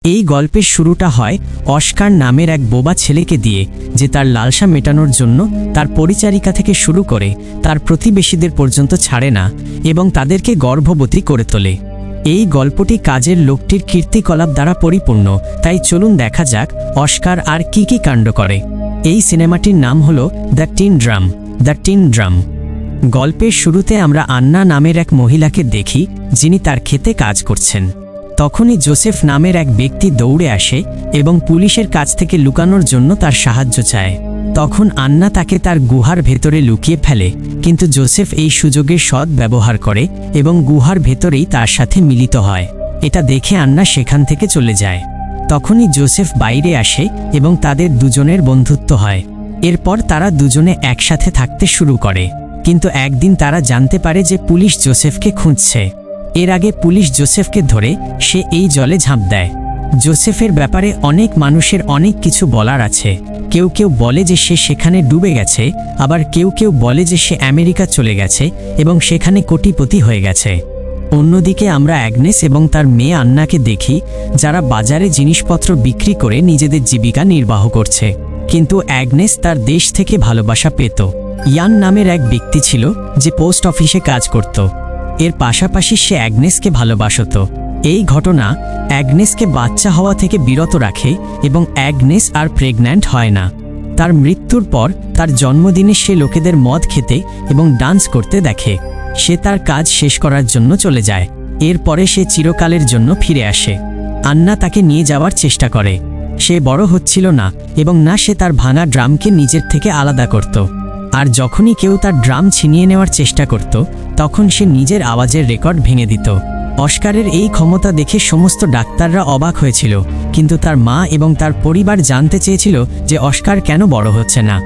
এই গল্পের শুরুটা হয় অস্কার নামের এক বোবা ছেলেকে দিয়ে, যে তার লালসা মেটানোর জন্য তার পরিচারিকা থেকে শুরু করে তার প্রতিবেশীদের পর্যন্ত ছাড়ে না এবং তাদেরকে গর্ভবতী করে তোলে। এই গল্পটি কাজের লোকটির কীর্তিকলাপ দ্বারা পরিপূর্ণ, তাই চলুন দেখা যাক অস্কার আর কি কি কাণ্ড করে। এই সিনেমাটির নাম হলো দ্য টিন ড্রাম। গল্পের শুরুতে আমরা আন্না নামের এক মহিলাকে দেখি, যিনি তার ক্ষেতে কাজ করছেন। তখনই জোসেফ নামের এক ব্যক্তি দৌড়ে আসে এবং পুলিশের কাছ থেকে লুকানোর জন্য তার সাহায্য চায়। তখন আন্না তাকে তার গুহার ভেতরে লুকিয়ে ফেলে, কিন্তু জোসেফ এই সুযোগের সৎ ব্যবহার করে এবং গুহার ভেতরেই তার সাথে মিলিত হয়। এটা দেখে আন্না সেখান থেকে চলে যায়। তখনই জোসেফ বাইরে আসে এবং তাদের দুজনের বন্ধুত্ব হয়। এরপর তারা দুজনে একসাথে থাকতে শুরু করে, কিন্তু একদিন তারা জানতে পারে যে পুলিশ জোসেফকে খুঁজছে। এর আগে পুলিশ জোসেফকে ধরে সে এই জলে ঝাঁপ দেয়। জোসেফের ব্যাপারে অনেক মানুষের অনেক কিছু বলার আছে। কেউ কেউ বলে যে সে সেখানে ডুবে গেছে, আবার কেউ কেউ বলে যে সে আমেরিকা চলে গেছে এবং সেখানে কোটিপতি হয়ে গেছে। অন্যদিকে আমরা অ্যাগনেস এবং তার মেয়ে আন্নাকে দেখি, যারা বাজারে জিনিসপত্র বিক্রি করে নিজেদের জীবিকা নির্বাহ করছে। কিন্তু অ্যাগনেস তার দেশ থেকে ভালোবাসা পেত। ইয়ান নামের এক ব্যক্তি ছিল যে পোস্ট অফিসে কাজ করত। এর পাশাপাশি সে অ্যাগনেসকে ভালোবাসত। এই ঘটনা অ্যাগনেসকে বাচ্চা হওয়া থেকে বিরত রাখে এবং অ্যাগনেস আর প্রেগন্যান্ট হয় না। তার মৃত্যুর পর তার জন্মদিনে সে লোকেদের মদ খেতে এবং ডান্স করতে দেখে। সে তার কাজ শেষ করার জন্য চলে যায়। এরপরে সে চিরকালের জন্য ফিরে আসে। আন্না তাকে নিয়ে যাওয়ার চেষ্টা করে। সে বড় হচ্ছিল না এবং না সে তার ভাঙা ড্রামকে নিজের থেকে আলাদা করত। আর যখনই কেউ তার ড্রাম ছিনিয়ে নেওয়ার চেষ্টা করত, তখন সে নিজের আওয়াজের রেকর্ড ভেঙে দিত। অস্কারের এই ক্ষমতা দেখে সমস্ত ডাক্তাররা অবাক হয়েছিল, কিন্তু তার মা এবং তার পরিবার জানতে চেয়েছিল যে অস্কার কেন বড় হচ্ছে না।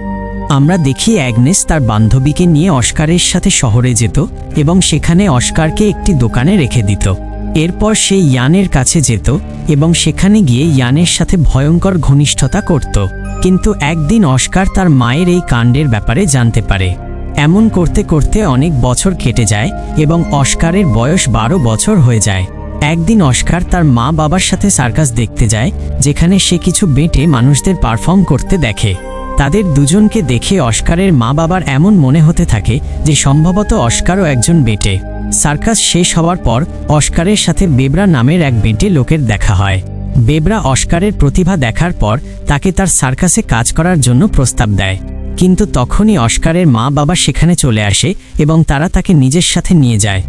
আমরা দেখি অ্যাগনেস তার বান্ধবীকে নিয়ে অস্কারের সাথে শহরে যেত এবং সেখানে অস্কারকে একটি দোকানে রেখে দিত। এরপর সে ইয়ানের কাছে যেত এবং সেখানে গিয়ে ইয়ানের সাথে ভয়ঙ্কর ঘনিষ্ঠতা করত। কিন্তু একদিন অস্কার তার মায়ের এই কাণ্ডের ব্যাপারে জানতে পারে। এমন করতে করতে অনেক বছর কেটে যায় এবং অস্কারের বয়স 12 বছর হয়ে যায়। একদিন অস্কার তার মা বাবার সাথে সার্কাস দেখতে যায়, যেখানে সে কিছু বেঁটে মানুষদের পারফর্ম করতে দেখে। তাদের দুজনকে দেখে অস্কারের মা বাবার এমন মনে হতে থাকে যে সম্ভবত অস্কারও একজন বেঁটে। সার্কাস শেষ হওয়ার পর অস্কারের সাথে বেবরা নামের এক বেঁটে লোকের দেখা হয়। বেবরা অস্কারের প্রতিভা দেখার পর তাকে তার সার্কাসে কাজ করার জন্য প্রস্তাব দেয়। কিন্তু তখনই অস্কারের মা বাবা সেখানে চলে আসে এবং তারা তাকে নিজের সাথে নিয়ে যায়।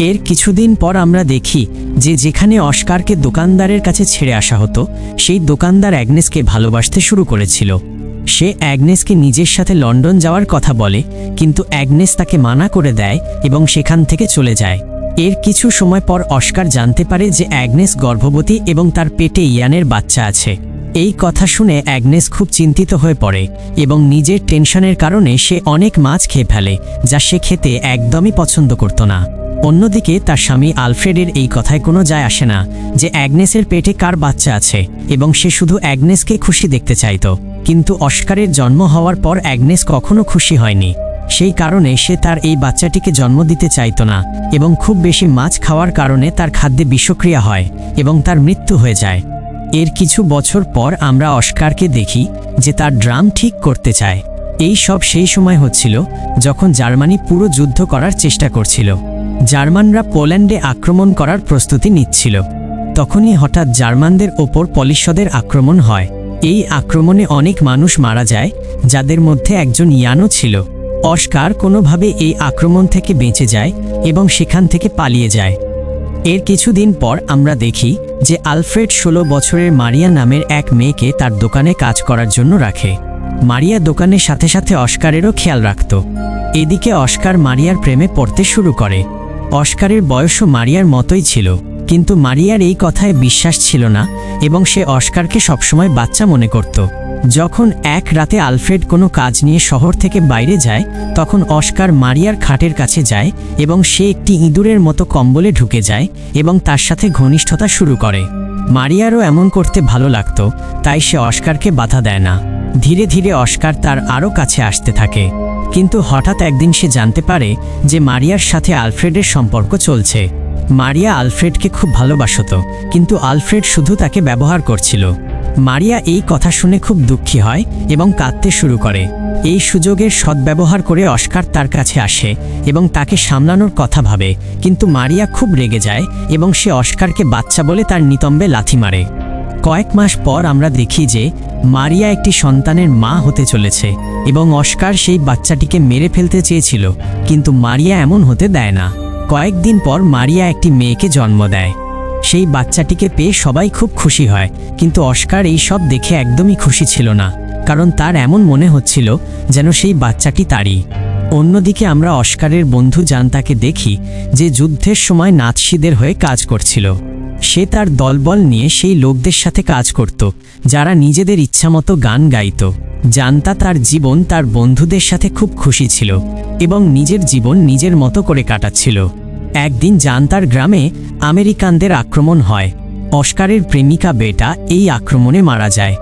এর কিছুদিন পর আমরা দেখি যে যেখানে অস্কারকে দোকানদারের কাছে ছেড়ে আসা হতো, সেই দোকানদার অ্যাগনেসকে ভালোবাসতে শুরু করেছিল। সে অ্যাগনেসকে নিজের সাথে লন্ডন যাওয়ার কথা বলে, কিন্তু অ্যাগনেস তাকে মানা করে দেয় এবং সেখান থেকে চলে যায়। এর কিছু সময় পর অস্কার জানতে পারে যে অ্যাগনেস গর্ভবতী এবং তার পেটে ইয়ানের বাচ্চা আছে। এই কথা শুনে অ্যাগনেস খুব চিন্তিত হয়ে পড়ে এবং নিজের টেনশনের কারণে সে অনেক মাছ খেয়ে ফেলে, যা সে খেতে একদমই পছন্দ করত না। অন্যদিকে তার স্বামী আলফ্রেডের এই কথায় কোনো যায় আসে না যে অ্যাগনেসের পেটে কার বাচ্চা আছে, এবং সে শুধু অ্যাগনেসকে খুশি দেখতে চাইত। কিন্তু অস্কারের জন্ম হওয়ার পর অ্যাগনেস কখনো খুশি হয়নি। সেই কারণে সে তার এই বাচ্চাটিকে জন্ম দিতে চাইত না এবং খুব বেশি মাছ খাওয়ার কারণে তার খাদ্যে বিষক্রিয়া হয় এবং তার মৃত্যু হয়ে যায়। এর কিছু বছর পর আমরা অস্কারকে দেখি যে তার ড্রাম ঠিক করতে চায়। এই সব সেই সময় হচ্ছিল যখন জার্মানি পুরো যুদ্ধ করার চেষ্টা করছিল। জার্মানরা পোল্যান্ডে আক্রমণ করার প্রস্তুতি নিচ্ছিল। তখনই হঠাৎ জার্মানদের ওপর পলিশদের আক্রমণ হয়। এই আক্রমণে অনেক মানুষ মারা যায়, যাদের মধ্যে একজন ইয়ানও ছিল। অস্কার কোনোভাবে এই আক্রমণ থেকে বেঁচে যায় এবং সেখান থেকে পালিয়ে যায়। এর কিছুদিন পর আমরা দেখি যে আলফ্রেড 16 বছরের মারিয়া নামের এক মেয়েকে তার দোকানে কাজ করার জন্য রাখে। মারিয়া দোকানের সাথে সাথে অস্কারেরও খেয়াল রাখত। এদিকে অস্কার মারিয়ার প্রেমে পড়তে শুরু করে। অস্কারের বয়সও মারিয়ার মতোই ছিল, কিন্তু মারিয়ার এই কথায় বিশ্বাস ছিল না এবং সে অস্কারকে সবসময় বাচ্চা মনে করত। যখন এক রাতে আলফ্রেড কোনো কাজ নিয়ে শহর থেকে বাইরে যায়, তখন অস্কার মারিয়ার খাটের কাছে যায় এবং সে একটি ইঁদুরের মতো কম্বলে ঢুকে যায় এবং তার সাথে ঘনিষ্ঠতা শুরু করে। মারিয়ারও এমন করতে ভালো লাগতো, তাই সে অস্কারকে বাধা দেয় না। ধীরে ধীরে অস্কার তার আরও কাছে আসতে থাকে। কিন্তু হঠাৎ একদিন সে জানতে পারে যে মারিয়ার সাথে আলফ্রেডের সম্পর্ক চলছে। মারিয়া আলফ্রেডকে খুব ভালোবাসত, কিন্তু আলফ্রেড শুধু তাকে ব্যবহার করছিল। মারিয়া এই কথা শুনে খুব দুঃখী হয় এবং কাঁদতে শুরু করে। এই সুযোগের সদ্ব্যবহার করে অস্কার তার কাছে আসে এবং তাকে সামলানোর কথা ভাবে, কিন্তু মারিয়া খুব রেগে যায় এবং সে অস্কারকে বাচ্চা বলে তার নিতম্বে লাথি মারে। কয়েক মাস পর আমরা দেখি যে মারিয়া একটি সন্তানের মা হতে চলেছে এবং অস্কার সেই বাচ্চাটিকে মেরে ফেলতে চেয়েছিল, কিন্তু মারিয়া এমন হতে দেয় না। কয়েকদিন পর মারিয়া একটি মেয়েকে জন্ম দেয়। সেই বাচ্চাটিকে পেয়ে সবাই খুব খুশি হয়, কিন্তু অস্কার এই সব দেখে একদমই খুশি ছিল না, কারণ তার এমন মনে হচ্ছিল যেন সেই বাচ্চাটি তারই। অন্যদিকে আমরা অস্কারের বন্ধু জান্তাকে দেখি, যে যুদ্ধের সময় নাৎসিদের হয়ে কাজ করছিল। সে তার দলবল নিয়ে সেই লোকদের সাথে কাজ করত যারা নিজেদের ইচ্ছামতো গান গাইত। জান্তা তার জীবন তার বন্ধুদের সাথে খুব খুশি ছিল এবং নিজের জীবন নিজের মতো করে কাটাচ্ছিল। একদিন জান্তার গ্রামে আমেরিকানদের আক্রমণ হয়। অস্কারের প্রেমিকা বেটা এই আক্রমণে মারা যায়।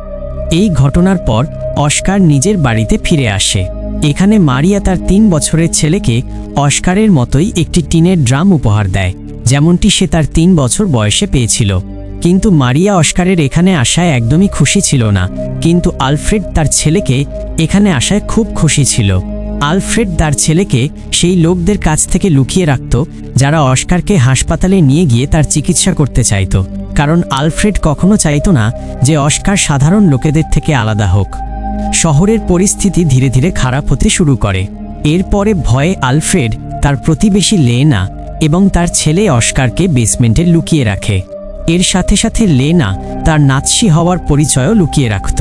এই ঘটনার পর অস্কার নিজের বাড়িতে ফিরে আসে। এখানে মারিয়া তার 3 বছরের ছেলেকে অস্কারের মতোই একটি টিনের ড্রাম উপহার দেয়, যেমনটি সে তার 3 বছর বয়সে পেয়েছিল। কিন্তু মারিয়া অস্কারের এখানে আসায় একদমই খুশি ছিল না, কিন্তু আলফ্রেড তার ছেলেকে এখানে আসায় খুব খুশি ছিল। আলফ্রেড তার ছেলেকে সেই লোকদের কাছ থেকে লুকিয়ে রাখত যারা অস্কারকে হাসপাতালে নিয়ে গিয়ে তার চিকিৎসা করতে চাইত, কারণ আলফ্রেড কখনো চাইতো না যে অস্কার সাধারণ লোকেদের থেকে আলাদা হোক। শহরের পরিস্থিতি ধীরে ধীরে খারাপ হতে শুরু করে। এরপরে ভয়ে আলফ্রেড তার প্রতিবেশী লেনা এবং তার ছেলে অস্কারকে বেসমেন্টে লুকিয়ে রাখে। এর সাথে সাথে লেনা তার নাৎসি হওয়ার পরিচয়ও লুকিয়ে রাখত।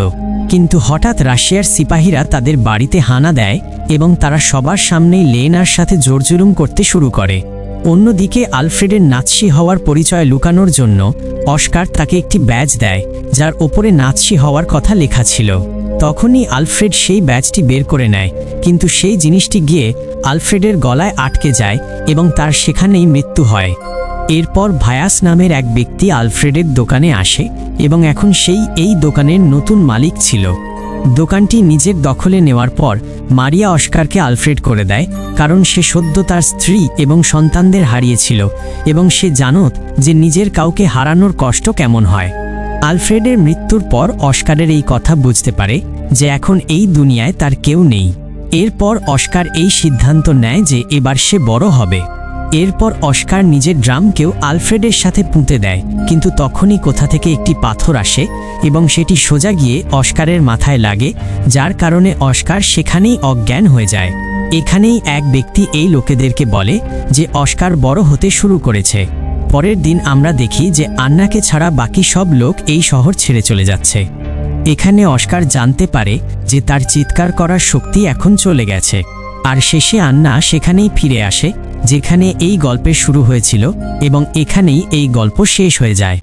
কিন্তু হঠাৎ রাশিয়ার সিপাহীরা তাদের বাড়িতে হানা দেয় এবং তারা সবার সামনেই লেনার সাথে জোরজুলুম করতে শুরু করে। অন্যদিকে আলফ্রেডের নাৎসি হওয়ার পরিচয় লুকানোর জন্য অস্কার তাকে একটি ব্যাজ দেয়, যার ওপরে নাৎসি হওয়ার কথা লেখা ছিল। তখনই আলফ্রেড সেই ব্যাজটি বের করে নেয়, কিন্তু সেই জিনিসটি গিয়ে আলফ্রেডের গলায় আটকে যায় এবং তার সেখানেই মৃত্যু হয়। এরপর ভায়াস নামের এক ব্যক্তি আলফ্রেডের দোকানে আসে এবং এখন সেই এই দোকানের নতুন মালিক ছিল। দোকানটি নিজের দখলে নেওয়ার পর মারিয়া অস্কারকে আলফ্রেড করে দেয়, কারণ সে সদ্য তার স্ত্রী এবং সন্তানদের হারিয়েছিল এবং সে জানত যে নিজের কাউকে হারানোর কষ্ট কেমন হয়। আলফ্রেডের মৃত্যুর পর অস্কারের এই কথা বুঝতে পারে যে এখন এই দুনিয়ায় তার কেউ নেই। এরপর অস্কার এই সিদ্ধান্ত নেয় যে এবার সে বড় হবে। এরপর অস্কার নিজের ড্রামকেও আলফ্রেডের সাথে পুঁতে দেয়, কিন্তু তখনই কোথা থেকে একটি পাথর আসে এবং সেটি সোজা গিয়ে অস্কারের মাথায় লাগে, যার কারণে অস্কার সেখানেই অজ্ঞান হয়ে যায়। এখানেই এক ব্যক্তি এই লোকেদেরকে বলে যে অস্কার বড় হতে শুরু করেছে। পরের দিন আমরা দেখি যে আন্নাকে ছাড়া বাকি সব লোক এই শহর ছেড়ে চলে যাচ্ছে। এখানে অস্কার জানতে পারে যে তার চিৎকার করার শক্তি এখন চলে গেছে, আর শেষে আন্না সেখানেই ফিরে আসে যেখানে এই গল্পের শুরু হয়েছিল এবং এখানেই এই গল্প শেষ হয়ে যায়।